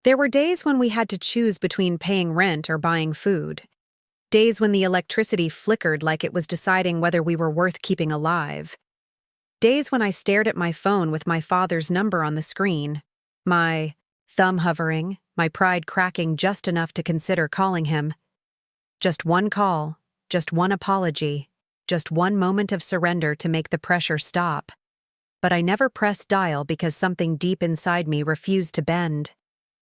There were days when we had to choose between paying rent or buying food. Days when the electricity flickered like it was deciding whether we were worth keeping alive. Days when I stared at my phone with my father's number on the screen, my thumb hovering, my pride cracking just enough to consider calling him. Just one call, just one apology, just one moment of surrender to make the pressure stop. But I never pressed dial because something deep inside me refused to bend.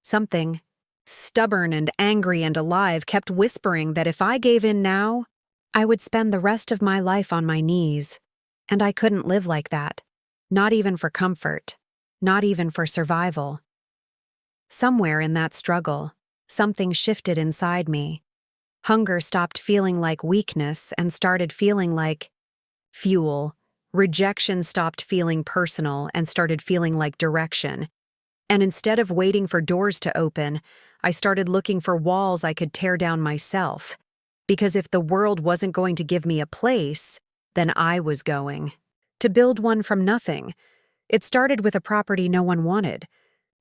Something, stubborn and angry and alive, kept whispering that if I gave in now, I would spend the rest of my life on my knees. And I couldn't live like that. Not even for comfort. Not even for survival. Somewhere in that struggle, something shifted inside me. Hunger stopped feeling like weakness and started feeling like fuel. Rejection stopped feeling personal and started feeling like direction. And instead of waiting for doors to open, I started looking for walls I could tear down myself. Because if the world wasn't going to give me a place, then I was going to build one from nothing. It started with a property no one wanted.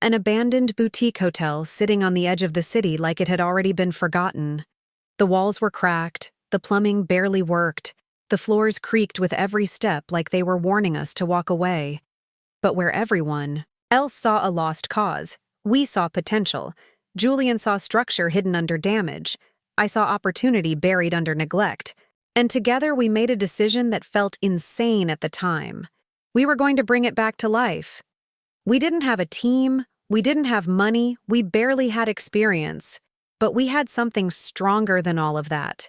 An abandoned boutique hotel sitting on the edge of the city like it had already been forgotten. The walls were cracked, the plumbing barely worked, the floors creaked with every step like they were warning us to walk away. But where everyone else saw a lost cause, we saw potential. Julian saw structure hidden under damage. I saw opportunity buried under neglect. And together we made a decision that felt insane at the time. We were going to bring it back to life. We didn't have a team, we didn't have money, we barely had experience. But we had something stronger than all of that.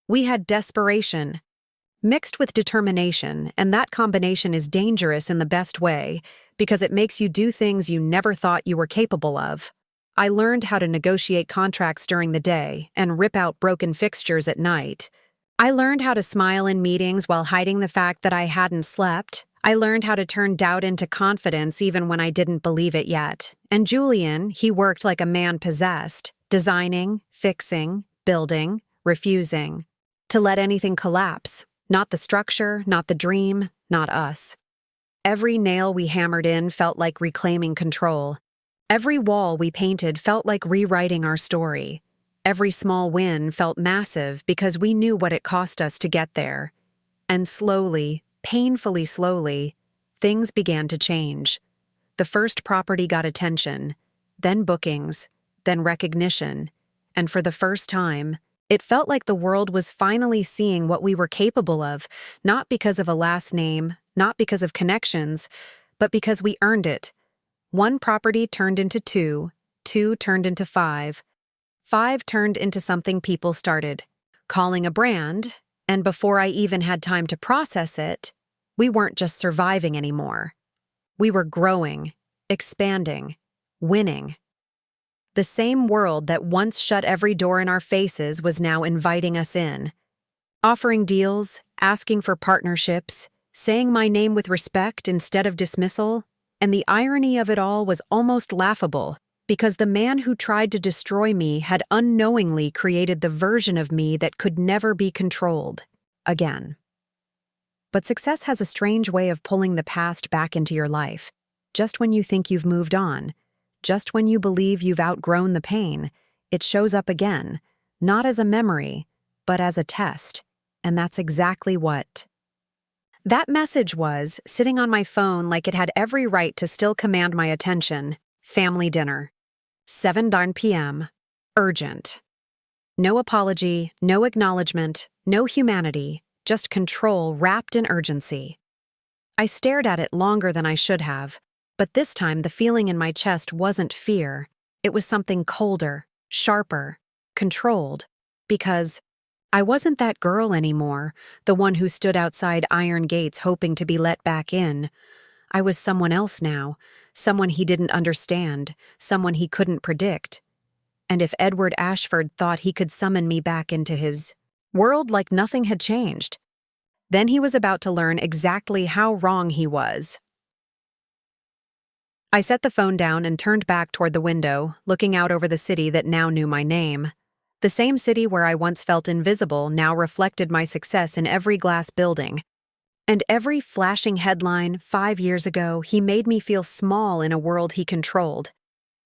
We had desperation, mixed with determination, and that combination is dangerous in the best way because it makes you do things you never thought you were capable of. I learned how to negotiate contracts during the day and rip out broken fixtures at night. I learned how to smile in meetings while hiding the fact that I hadn't slept. I learned how to turn doubt into confidence even when I didn't believe it yet. And Julian, he worked like a man possessed, designing, fixing, building, refusing to let anything collapse. Not the structure, not the dream, not us. Every nail we hammered in felt like reclaiming control. Every wall we painted felt like rewriting our story. Every small win felt massive because we knew what it cost us to get there. And slowly, painfully slowly, things began to change. The first property got attention, then bookings, then recognition, and for the first time, it felt like the world was finally seeing what we were capable of, not because of a last name, not because of connections, but because we earned it. One property turned into two, two turned into five turned into something people started calling a brand, and before I even had time to process it, we weren't just surviving anymore. We were growing, expanding, winning. The same world that once shut every door in our faces was now inviting us in, offering deals, asking for partnerships, saying my name with respect instead of dismissal, and the irony of it all was almost laughable, because the man who tried to destroy me had unknowingly created the version of me that could never be controlled again. But success has a strange way of pulling the past back into your life, just when you think you've moved on. Just when you believe you've outgrown the pain, it shows up again, not as a memory, but as a test. And that's exactly what that message was, sitting on my phone like it had every right to still command my attention. Family dinner. 7:00 p.m. Urgent. No apology, no acknowledgement, no humanity, just control wrapped in urgency. I stared at it longer than I should have. But this time the feeling in my chest wasn't fear. It was something colder, sharper, controlled. Because I wasn't that girl anymore, the one who stood outside iron gates hoping to be let back in. I was someone else now, someone he didn't understand, someone he couldn't predict. And if Edward Ashford thought he could summon me back into his world like nothing had changed, then he was about to learn exactly how wrong he was. I set the phone down and turned back toward the window, looking out over the city that now knew my name. The same city where I once felt invisible now reflected my success in every glass building. And every flashing headline 5 years ago, he made me feel small in a world he controlled.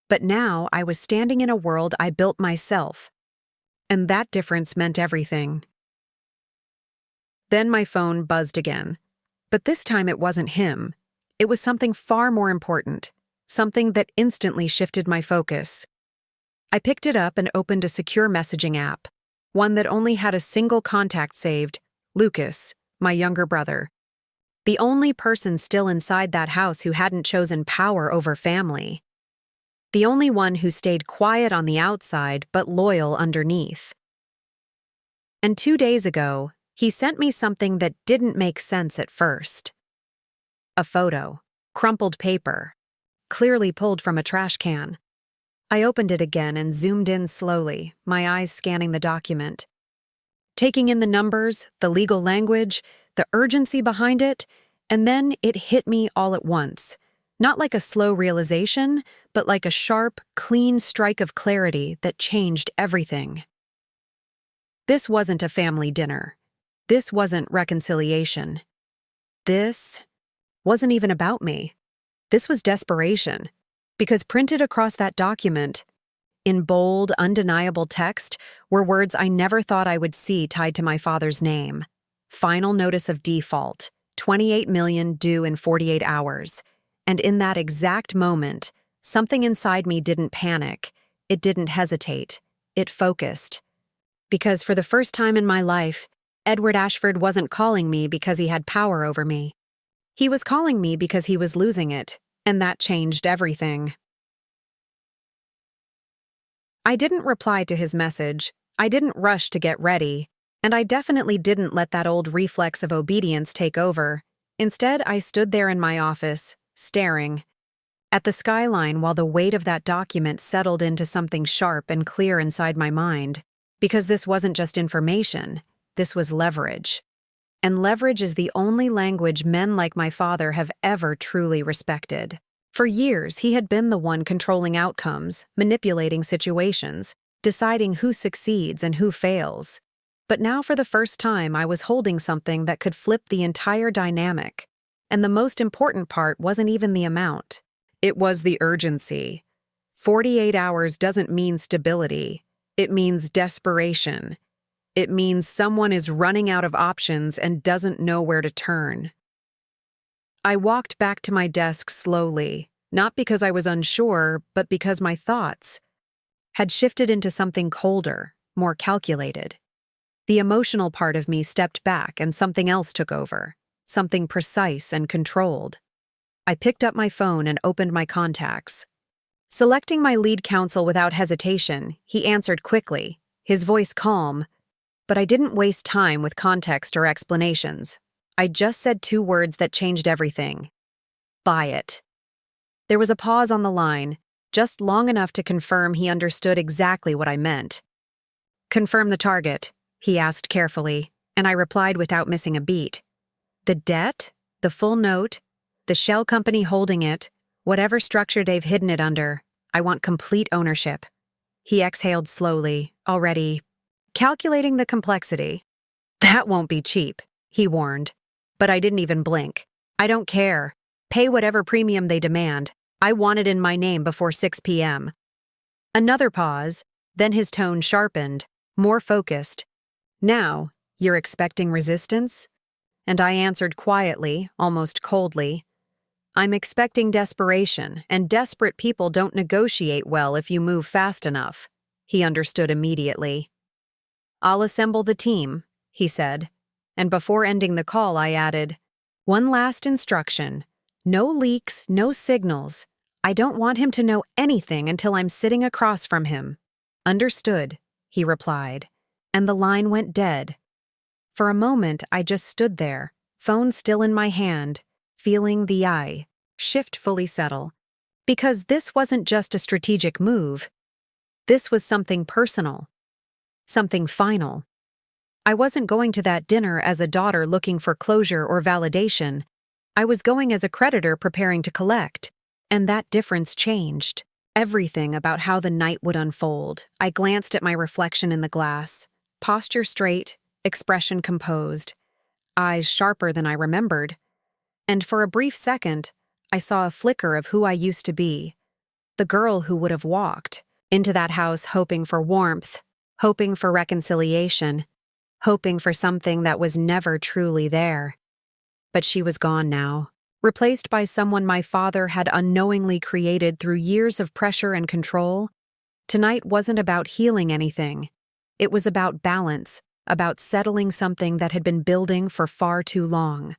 But now I was standing in a world I built myself, and that difference meant everything. Then my phone buzzed again. But this time it wasn't him. It was something far more important, something that instantly shifted my focus. I picked it up and opened a secure messaging app, one that only had a single contact saved, Lucas, my younger brother. The only person still inside that house who hadn't chosen power over family. The only one who stayed quiet on the outside but loyal underneath. And 2 days ago, he sent me something that didn't make sense at first. A photo, crumpled paper, clearly pulled from a trash can. I opened it again and zoomed in slowly, my eyes scanning the document. Taking in the numbers, the legal language, the urgency behind it, and then it hit me all at once. Not like a slow realization, but like a sharp, clean strike of clarity that changed everything. This wasn't a family dinner. This wasn't reconciliation. This wasn't even about me. This was desperation. Because printed across that document, in bold, undeniable text, were words I never thought I would see tied to my father's name. Final notice of default, $28 million due in 48 hours. And in that exact moment, something inside me didn't panic. It didn't hesitate. It focused. Because for the first time in my life, Edward Ashford wasn't calling me because he had power over me. He was calling me because he was losing it, and that changed everything. I didn't reply to his message. I didn't rush to get ready, and I definitely didn't let that old reflex of obedience take over. Instead, I stood there in my office, staring at the skyline while the weight of that document settled into something sharp and clear inside my mind. Because this wasn't just information, this was leverage. And leverage is the only language men like my father have ever truly respected. For years, he had been the one controlling outcomes, manipulating situations, deciding who succeeds and who fails. But now for the first time, I was holding something that could flip the entire dynamic. And the most important part wasn't even the amount. It was the urgency. 48 hours doesn't mean stability. It means desperation. It means someone is running out of options and doesn't know where to turn. I walked back to my desk slowly, not because I was unsure, but because my thoughts had shifted into something colder, more calculated. The emotional part of me stepped back and something else took over, something precise and controlled. I picked up my phone and opened my contacts. Selecting my lead counsel without hesitation, he answered quickly, his voice calm, but I didn't waste time with context or explanations. I just said 2 words that changed everything. Buy it. There was a pause on the line, just long enough to confirm he understood exactly what I meant. Confirm the target, he asked carefully, and I replied without missing a beat. The debt, the full note, the shell company holding it, whatever structure they've hidden it under, I want complete ownership. He exhaled slowly, already calculating the complexity. That won't be cheap, he warned. But I didn't even blink. I don't care. Pay whatever premium they demand. I want it in my name before 6 p.m. Another pause, then his tone sharpened, more focused. Now, you're expecting resistance? And I answered quietly, almost coldly. I'm expecting desperation, and desperate people don't negotiate well if you move fast enough. He understood immediately. I'll assemble the team, he said, and before ending the call I added, one last instruction. No leaks, no signals. I don't want him to know anything until I'm sitting across from him. Understood, he replied, and the line went dead. For a moment I just stood there, phone still in my hand, feeling the shift fully settle. Because this wasn't just a strategic move. This was something personal. Something final. I wasn't going to that dinner as a daughter looking for closure or validation. I was going as a creditor preparing to collect. And that difference changed. Everything about how the night would unfold. I glanced at my reflection in the glass. Posture straight, expression composed. Eyes sharper than I remembered. And for a brief second, I saw a flicker of who I used to be. The girl who would have walked into that house hoping for warmth, hoping for reconciliation, hoping for something that was never truly there. But she was gone now, replaced by someone my father had unknowingly created through years of pressure and control. Tonight wasn't about healing anything. It was about balance, about settling something that had been building for far too long.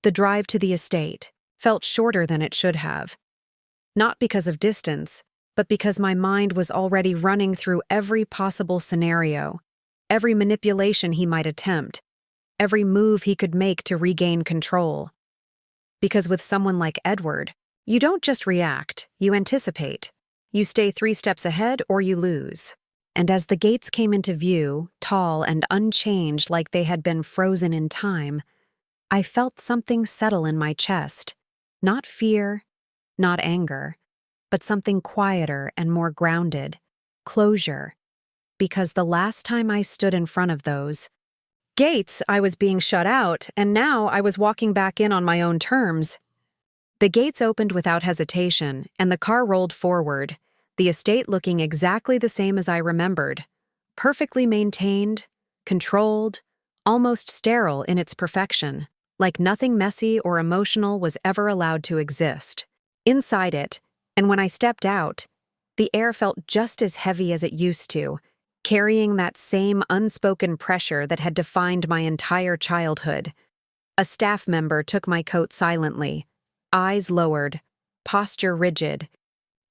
The drive to the estate felt shorter than it should have. Not because of distance, but because my mind was already running through every possible scenario, every manipulation he might attempt, every move he could make to regain control. Because with someone like Edward, you don't just react, you anticipate. You stay 3 steps ahead or you lose. And as the gates came into view, tall and unchanged like they had been frozen in time, I felt something settle in my chest. Not fear, not anger, but something quieter and more grounded. Closure. Because the last time I stood in front of those gates, I was being shut out, and now I was walking back in on my own terms. The gates opened without hesitation, and the car rolled forward, the estate looking exactly the same as I remembered. Perfectly maintained, controlled, almost sterile in its perfection, like nothing messy or emotional was ever allowed to exist. Inside it, and when I stepped out, the air felt just as heavy as it used to, carrying that same unspoken pressure that had defined my entire childhood. A staff member took my coat silently, eyes lowered, posture rigid,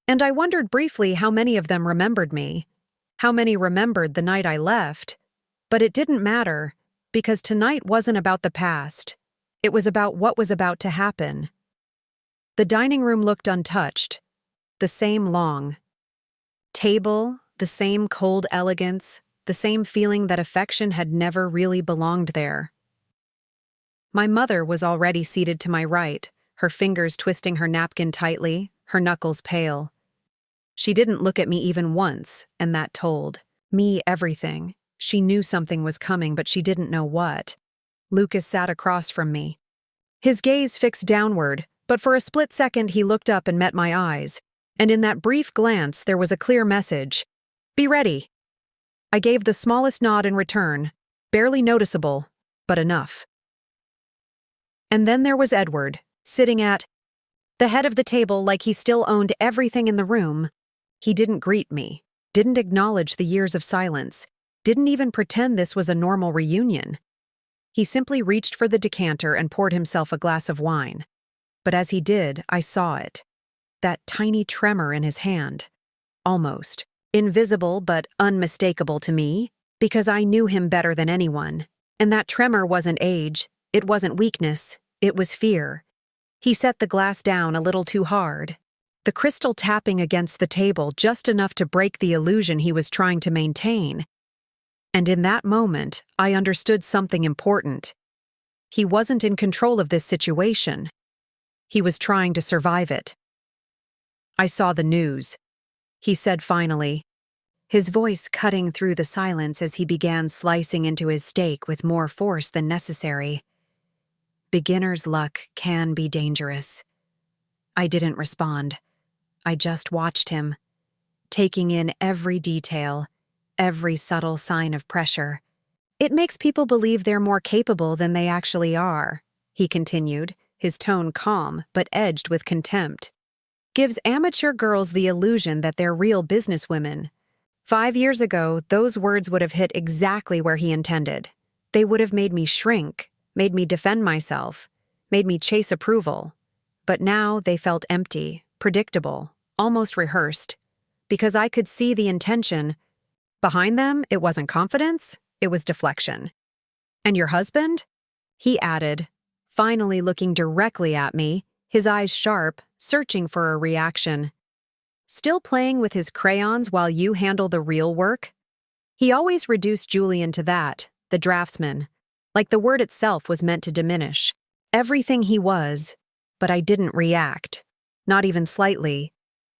and I wondered briefly how many of them remembered me, how many remembered the night I left. But it didn't matter, because tonight wasn't about the past. It was about what was about to happen. The dining room looked untouched, the same long table, the same cold elegance, the same feeling that affection had never really belonged there. My mother was already seated to my right, her fingers twisting her napkin tightly, her knuckles pale. She didn't look at me even once, and that told me everything. She knew something was coming, but she didn't know what. Lucas sat across from me. His gaze fixed downward, but for a split second he looked up and met my eyes, and in that brief glance there was a clear message. Be ready. I gave the smallest nod in return, barely noticeable, but enough. And then there was Edward, sitting at the head of the table like he still owned everything in the room. He didn't greet me, didn't acknowledge the years of silence, didn't even pretend this was a normal reunion. He simply reached for the decanter and poured himself a glass of wine. But as he did, I saw it. That tiny tremor in his hand. Almost. Invisible but unmistakable to me, because I knew him better than anyone. And that tremor wasn't age, it wasn't weakness, it was fear. He set the glass down a little too hard, the crystal tapping against the table just enough to break the illusion he was trying to maintain. And in that moment, I understood something important. He wasn't in control of this situation. He was trying to survive it. I saw the news, he said finally, his voice cutting through the silence as he began slicing into his steak with more force than necessary. Beginner's luck can be dangerous. I didn't respond. I just watched him, taking in every detail, every subtle sign of pressure. It makes people believe they're more capable than they actually are, he continued, his tone calm but edged with contempt. Gives amateur girls the illusion that they're real businesswomen. 5 years ago, those words would have hit exactly where he intended. They would have made me shrink, made me defend myself, made me chase approval. But now they felt empty, predictable, almost rehearsed, because I could see the intention. Behind them, it wasn't confidence, it was deflection. And your husband? He added, finally looking directly at me, his eyes sharp, searching for a reaction. Still playing with his crayons while you handle the real work? He always reduced Julian to that, the draftsman, like the word itself was meant to diminish everything he was, but I didn't react, not even slightly.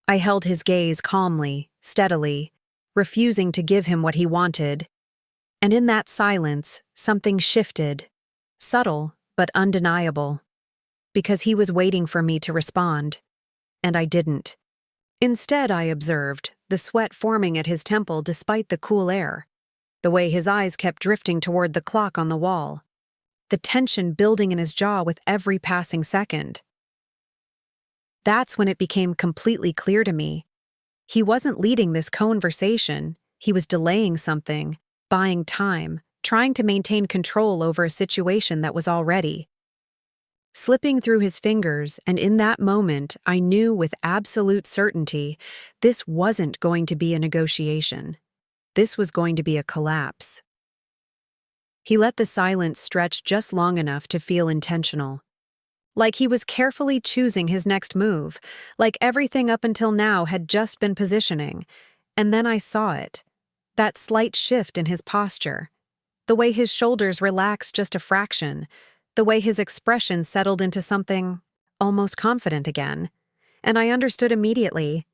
I held his gaze calmly, steadily, refusing to give him what he wanted. And in that silence, something shifted, subtle but undeniable, because he was waiting for me to respond. And I didn't. Instead, I observed the sweat forming at his temple despite the cool air, the way his eyes kept drifting toward the clock on the wall, the tension building in his jaw with every passing second. That's when it became completely clear to me. He wasn't leading this conversation, he was delaying something, buying time, trying to maintain control over a situation that was already slipping through his fingers, and in that moment, I knew with absolute certainty this wasn't going to be a negotiation. This was going to be a collapse. He let the silence stretch just long enough to feel intentional. Like he was carefully choosing his next move, like everything up until now had just been positioning. And then I saw it. That slight shift in his posture. The way his shoulders relaxed just a fraction. The way his expression settled into something almost confident again. And I understood immediately.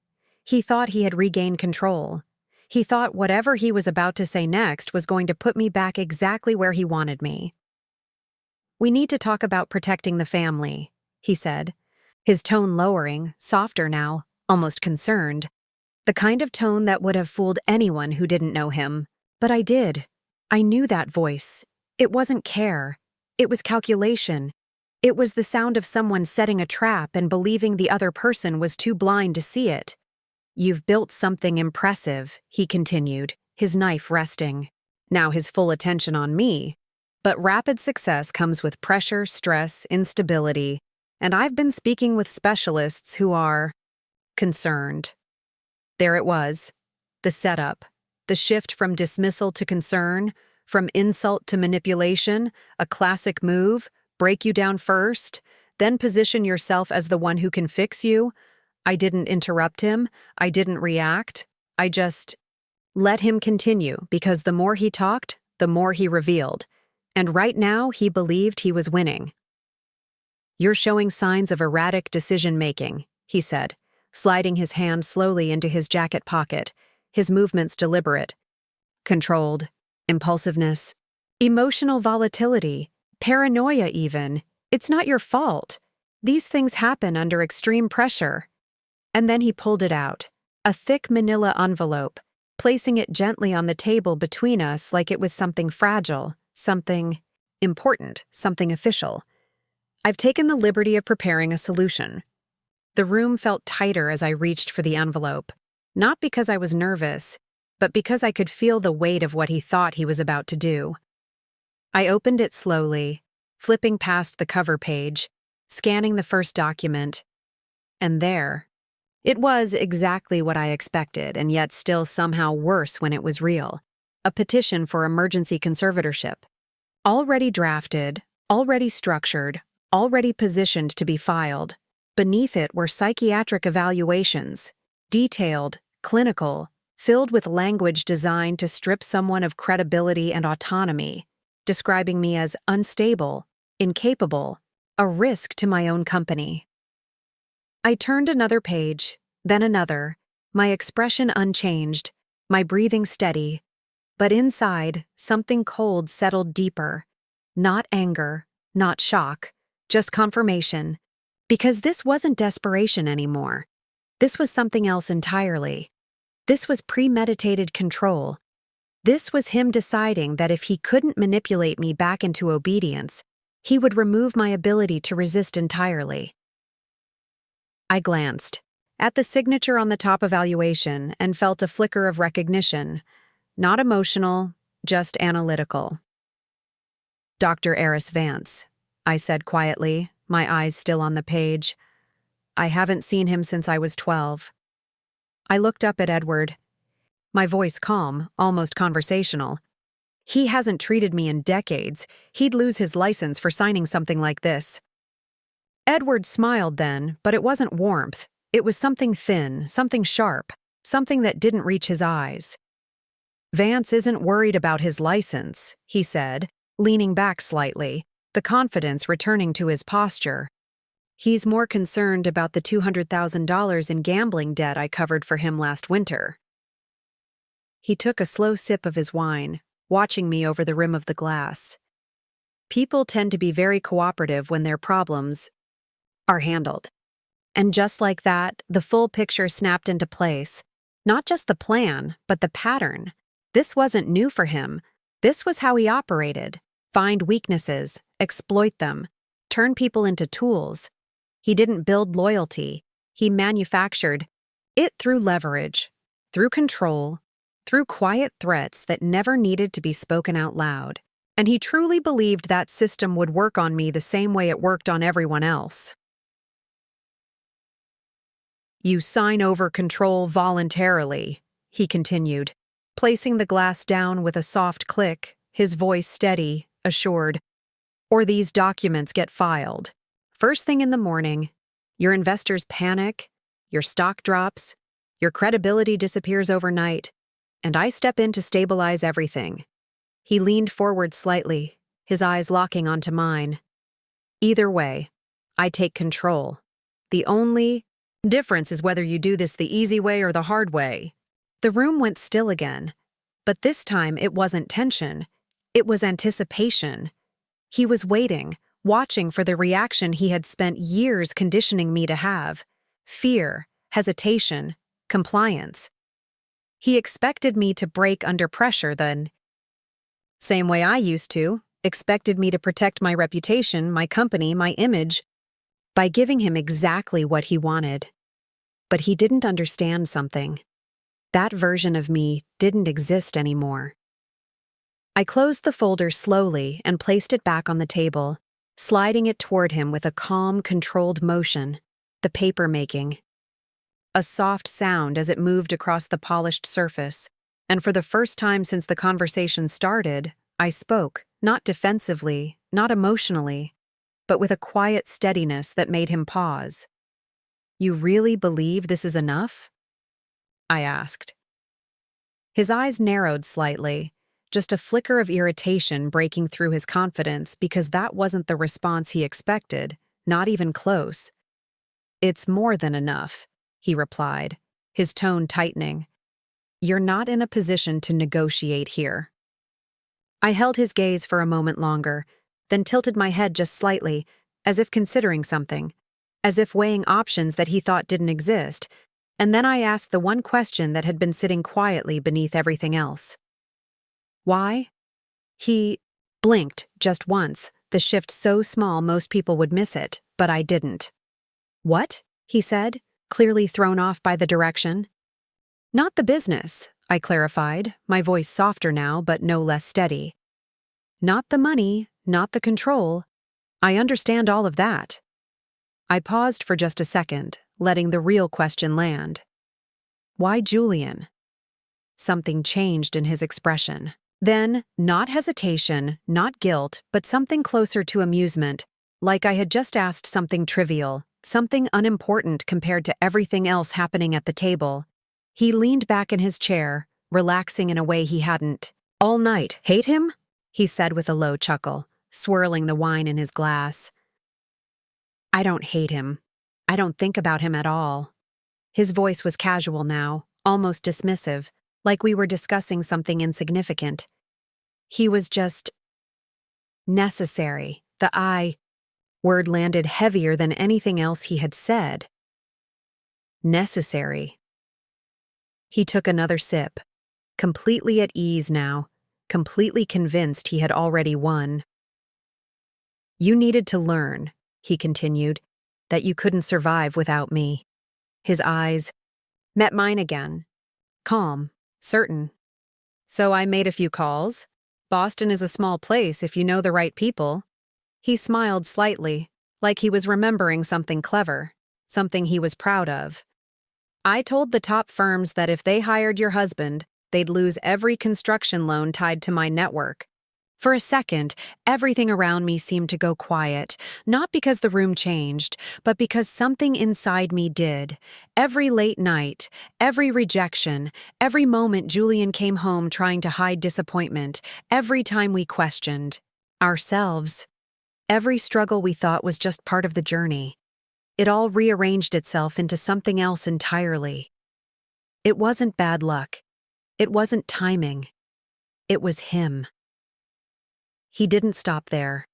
He thought he had regained control. He thought whatever he was about to say next was going to put me back exactly where he wanted me. "We need to talk about protecting the family," he said, his tone lowering, softer now, almost concerned. The kind of tone that would have fooled anyone who didn't know him. But I did. I knew that voice. It wasn't care. It was calculation. It was the sound of someone setting a trap and believing the other person was too blind to see it. "You've built something impressive," he continued, his knife resting. Now his full attention on me. "But rapid success comes with pressure, stress, instability, and I've been speaking with specialists who are concerned." There it was, the setup, the shift from dismissal to concern, from insult to manipulation, a classic move, break you down first, then position yourself as the one who can fix you. I didn't interrupt him, I didn't react, I just let him continue because the more he talked, the more he revealed. And right now, he believed he was winning. "You're showing signs of erratic decision-making," he said, sliding his hand slowly into his jacket pocket, his movements deliberate. "Controlled, impulsiveness, emotional volatility, paranoia even. It's not your fault. These things happen under extreme pressure." And then he pulled it out, a thick manila envelope, placing it gently on the table between us like it was something fragile. Something important, something official. "I've taken the liberty of preparing a solution." The room felt tighter as I reached for the envelope, not because I was nervous, but because I could feel the weight of what he thought he was about to do. I opened it slowly, flipping past the cover page, scanning the first document, and there, it was exactly what I expected, and yet still somehow worse when it was real. A petition for emergency conservatorship. Already drafted, already structured, already positioned to be filed. Beneath it were psychiatric evaluations, detailed, clinical, filled with language designed to strip someone of credibility and autonomy, describing me as unstable, incapable, a risk to my own company. I turned another page, then another, my expression unchanged, my breathing steady. But inside, something cold settled deeper. Not anger, not shock, just confirmation. Because this wasn't desperation anymore. This was something else entirely. This was premeditated control. This was him deciding that if he couldn't manipulate me back into obedience, he would remove my ability to resist entirely. I glanced at the signature on the top evaluation and felt a flicker of recognition. Not emotional, just analytical. "Dr. Eris Vance," I said quietly, my eyes still on the page. "I haven't seen him since I was 12. I looked up at Edward, my voice calm, almost conversational. "He hasn't treated me in decades. He'd lose his license for signing something like this." Edward smiled then, but it wasn't warmth. It was something thin, something sharp, something that didn't reach his eyes. "Vance isn't worried about his license," he said, leaning back slightly, the confidence returning to his posture. "He's more concerned about the $200,000 in gambling debt I covered for him last winter." He took a slow sip of his wine, watching me over the rim of the glass. "People tend to be very cooperative when their problems are handled. And just like that, the full picture snapped into place. Not just the plan, but the pattern. This wasn't new for him. This was how he operated. Find weaknesses, exploit them, turn people into tools. He didn't build loyalty. He manufactured it through leverage, through control, through quiet threats that never needed to be spoken out loud. And he truly believed that system would work on me the same way it worked on everyone else. You sign over control voluntarily, he continued, placing the glass down with a soft click, his voice steady, assured. Or these documents get filed. First thing in the morning, your investors panic, your stock drops, your credibility disappears overnight, and I step in to stabilize everything. He leaned forward slightly, his eyes locking onto mine. Either way, I take control. The only difference is whether you do this the easy way or the hard way. The room went still again, but this time it wasn't tension. It was anticipation. He was waiting, watching for the reaction he had spent years conditioning me to have. Fear, hesitation, compliance. He expected me to break under pressure then. Same way I used to, expected me to protect my reputation, my company, my image, by giving him exactly what he wanted. But he didn't understand something. That version of me didn't exist anymore. I closed the folder slowly and placed it back on the table, sliding it toward him with a calm, controlled motion, the paper making. A soft sound as it moved across the polished surface, and for the first time since the conversation started, I spoke, not defensively, not emotionally, but with a quiet steadiness that made him pause. You really believe this is enough? I asked. His eyes narrowed slightly, just a flicker of irritation breaking through his confidence because that wasn't the response he expected, not even close. It's more than enough, he replied, his tone tightening. You're not in a position to negotiate here. I held his gaze for a moment longer, then tilted my head just slightly, as if considering something, as if weighing options that he thought didn't exist, and then I asked the one question that had been sitting quietly beneath everything else. Why? He blinked just once, the shift so small most people would miss it, but I didn't. What? He said, clearly thrown off by the direction. Not the business, I clarified, my voice softer now but no less steady. Not the money, not the control. I understand all of that. I paused for just a second, letting the real question land. Why Julian? Something changed in his expression. Then, not hesitation, not guilt, but something closer to amusement, like I had just asked something trivial, something unimportant compared to everything else happening at the table. He leaned back in his chair, relaxing in a way he hadn't. All night. Hate him? He said with a low chuckle, swirling the wine in his glass. I don't hate him. I don't think about him at all. His voice was casual now, almost dismissive, like we were discussing something insignificant. He was just necessary. The I word landed heavier than anything else he had said. Necessary. He took another sip, completely at ease now, completely convinced he had already won. You needed to learn, he continued, that you couldn't survive without me. His eyes met mine again, calm, certain. So I made a few calls. Boston is a small place if you know the right people. He smiled slightly, like he was remembering something clever, something he was proud of. I told the top firms that if they hired your husband, they'd lose every construction loan tied to my network. For a second, everything around me seemed to go quiet, not because the room changed, but because something inside me did. Every late night, every rejection, every moment Julian came home trying to hide disappointment, every time we questioned ourselves, every struggle we thought was just part of the journey. It all rearranged itself into something else entirely. It wasn't bad luck. It wasn't timing. It was him. He didn't stop there.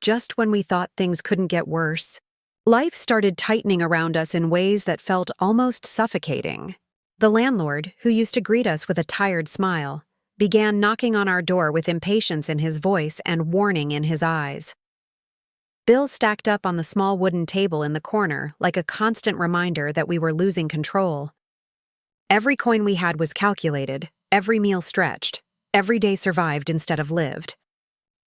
Just when we thought things couldn't get worse, Life started tightening around us in ways that felt almost suffocating. The landlord, who used to greet us with a tired smile, began knocking on our door with impatience in his voice and warning in his eyes. Bills stacked up on the small wooden table in the corner like a constant reminder that we were losing control. Every coin we had was calculated, every meal stretched, every day survived instead of lived.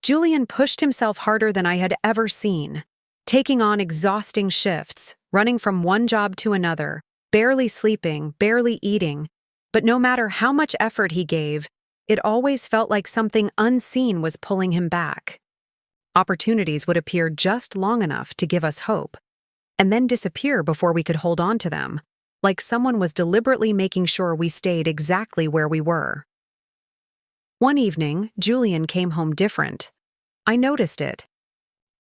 Julian pushed himself harder than I had ever seen, taking on exhausting shifts, running from one job to another, barely sleeping, barely eating. But no matter how much effort he gave, it always felt like something unseen was pulling him back. Opportunities would appear just long enough to give us hope, and then disappear before we could hold on to them, like someone was deliberately making sure we stayed exactly where we were. One evening, Julian came home different. I noticed it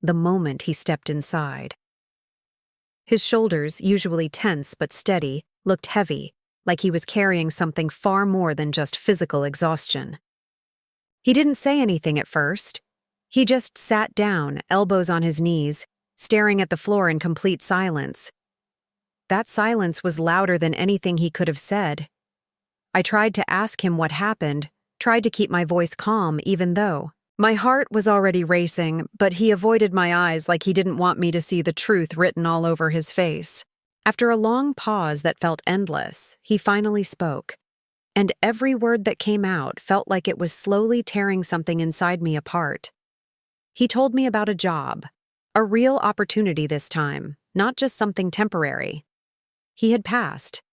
the moment he stepped inside. His shoulders, usually tense but steady, looked heavy, like he was carrying something far more than just physical exhaustion. He didn't say anything at first. He just sat down, elbows on his knees, staring at the floor in complete silence. That silence was louder than anything he could have said. I tried to ask him what happened, tried to keep my voice calm even though my heart was already racing, but he avoided my eyes like he didn't want me to see the truth written all over his face. After a long pause that felt endless, he finally spoke, and every word that came out felt like it was slowly tearing something inside me apart. He told me about a job, a real opportunity this time, not just something temporary. He had passed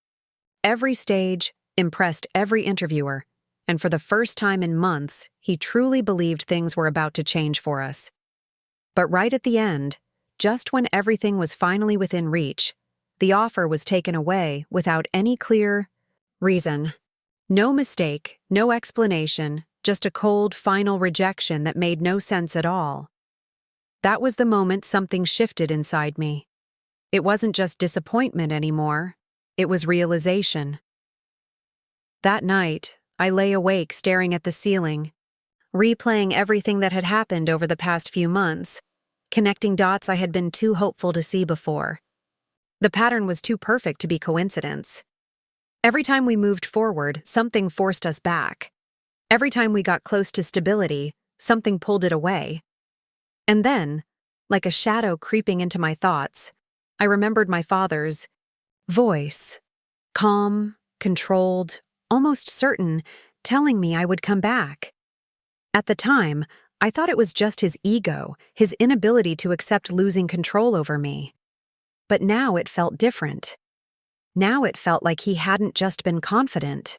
every stage, impressed every interviewer, and for the first time in months, he truly believed things were about to change for us. But right at the end, just when everything was finally within reach, the offer was taken away without any clear reason. No mistake, no explanation, just a cold, final rejection that made no sense at all. That was the moment something shifted inside me. It wasn't just disappointment anymore, it was realization. That night, I lay awake staring at the ceiling, replaying everything that had happened over the past few months, connecting dots I had been too hopeful to see before. The pattern was too perfect to be coincidence. Every time we moved forward, something forced us back. Every time we got close to stability, something pulled it away. And then, like a shadow creeping into my thoughts, I remembered my father's voice, calm, controlled, almost certain, telling me I would come back. At the time, I thought it was just his ego, his inability to accept losing control over me. But now it felt different. Now it felt like he hadn't just been confident.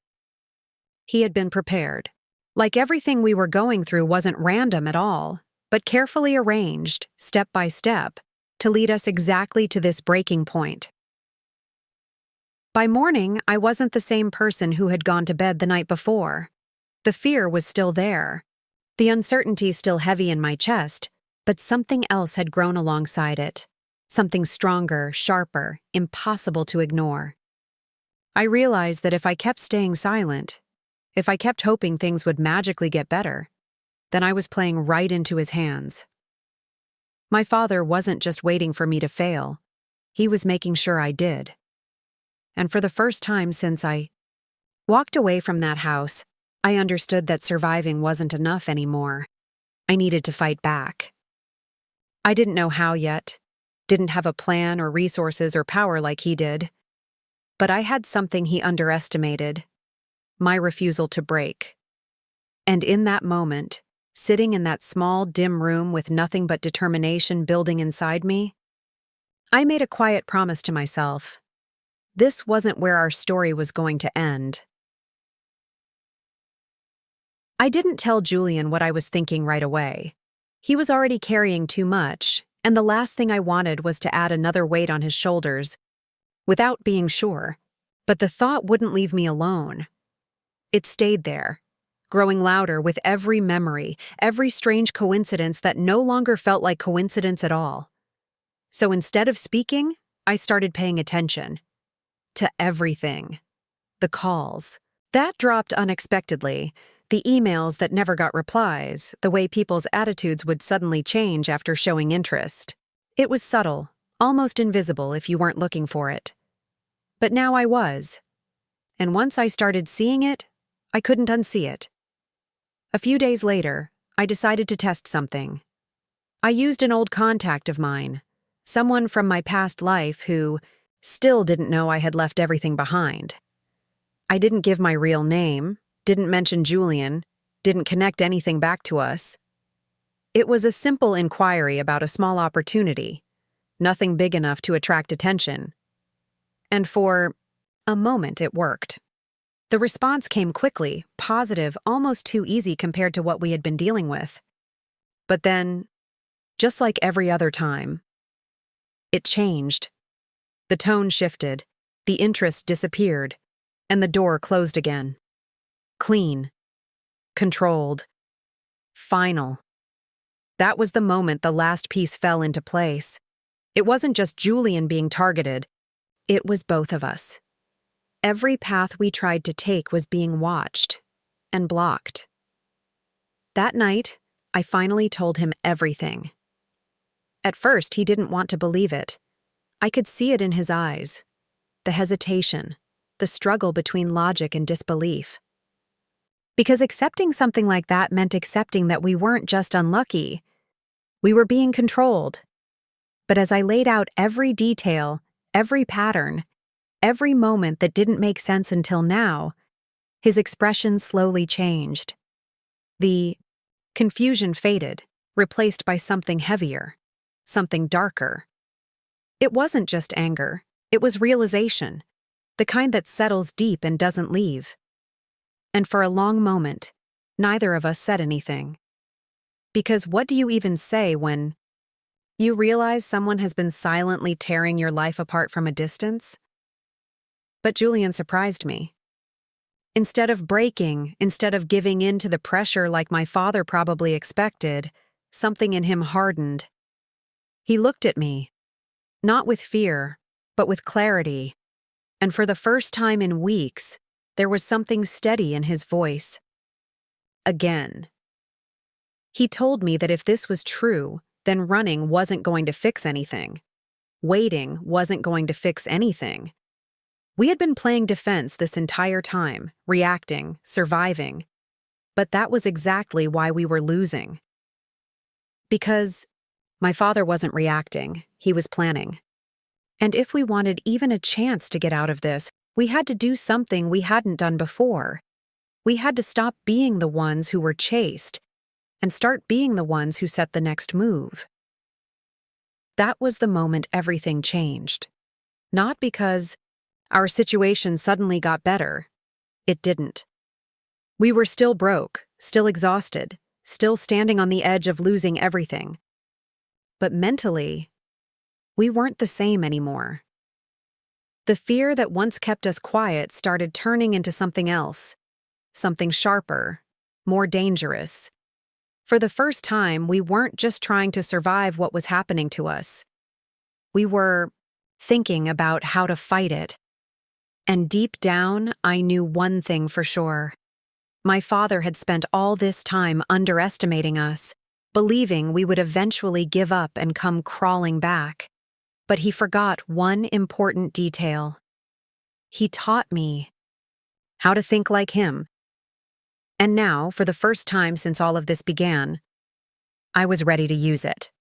He had been prepared. Like everything we were going through wasn't random at all, but carefully arranged, step by step, to lead us exactly to this breaking point. By morning, I wasn't the same person who had gone to bed the night before. The fear was still there, the uncertainty still heavy in my chest, but something else had grown alongside it. Something stronger, sharper, impossible to ignore. I realized that if I kept staying silent, if I kept hoping things would magically get better, then I was playing right into his hands. My father wasn't just waiting for me to fail, he was making sure I did. And for the first time since I walked away from that house, I understood that surviving wasn't enough anymore. I needed to fight back. I didn't know how yet, didn't have a plan or resources or power like he did. But I had something he underestimated, my refusal to break. And in that moment, sitting in that small, dim room with nothing but determination building inside me, I made a quiet promise to myself. This wasn't where our story was going to end. I didn't tell Julian what I was thinking right away. He was already carrying too much, and the last thing I wanted was to add another weight on his shoulders, without being sure. But the thought wouldn't leave me alone. It stayed there, growing louder with every memory, every strange coincidence that no longer felt like coincidence at all. So instead of speaking, I started paying attention. To everything. The calls. That dropped unexpectedly. The emails that never got replies, the way people's attitudes would suddenly change after showing interest. It was subtle, almost invisible if you weren't looking for it. But now I was. And once I started seeing it, I couldn't unsee it. A few days later, I decided to test something. I used an old contact of mine, someone from my past life who still didn't know I had left everything behind. I didn't give my real name, didn't mention Julian, didn't connect anything back to us. It was a simple inquiry about a small opportunity, nothing big enough to attract attention. And for a moment it worked. The response came quickly, positive, almost too easy compared to what we had been dealing with. But then, just like every other time, it changed. The tone shifted, the interest disappeared, and the door closed again. Clean. Controlled. Final. That was the moment the last piece fell into place. It wasn't just Julian being targeted, it was both of us. Every path we tried to take was being watched and blocked. That night, I finally told him everything. At first, he didn't want to believe it. I could see it in his eyes. The hesitation, the struggle between logic and disbelief. Because accepting something like that meant accepting that we weren't just unlucky. We were being controlled. But as I laid out every detail, every pattern, every moment that didn't make sense until now, his expression slowly changed. The confusion faded, replaced by something heavier, something darker. It wasn't just anger, it was realization, the kind that settles deep and doesn't leave. And for a long moment, neither of us said anything. Because what do you even say when you realize someone has been silently tearing your life apart from a distance? But Julian surprised me. Instead of breaking, instead of giving in to the pressure like my father probably expected, something in him hardened. He looked at me, not with fear, but with clarity. And for the first time in weeks, there was something steady in his voice. Again. He told me that if this was true, then running wasn't going to fix anything. Waiting wasn't going to fix anything. We had been playing defense this entire time, reacting, surviving. But that was exactly why we were losing. Because my father wasn't reacting, he was planning. And if we wanted even a chance to get out of this, we had to do something we hadn't done before. We had to stop being the ones who were chased and start being the ones who set the next move. That was the moment everything changed. Not because our situation suddenly got better. It didn't. We were still broke, still exhausted, still standing on the edge of losing everything. But mentally, we weren't the same anymore. The fear that once kept us quiet started turning into something else, something sharper, more dangerous. For the first time, we weren't just trying to survive what was happening to us. We were thinking about how to fight it. And deep down, I knew one thing for sure. My father had spent all this time underestimating us, believing we would eventually give up and come crawling back. But he forgot one important detail. He taught me how to think like him. And now, for the first time since all of this began, I was ready to use it.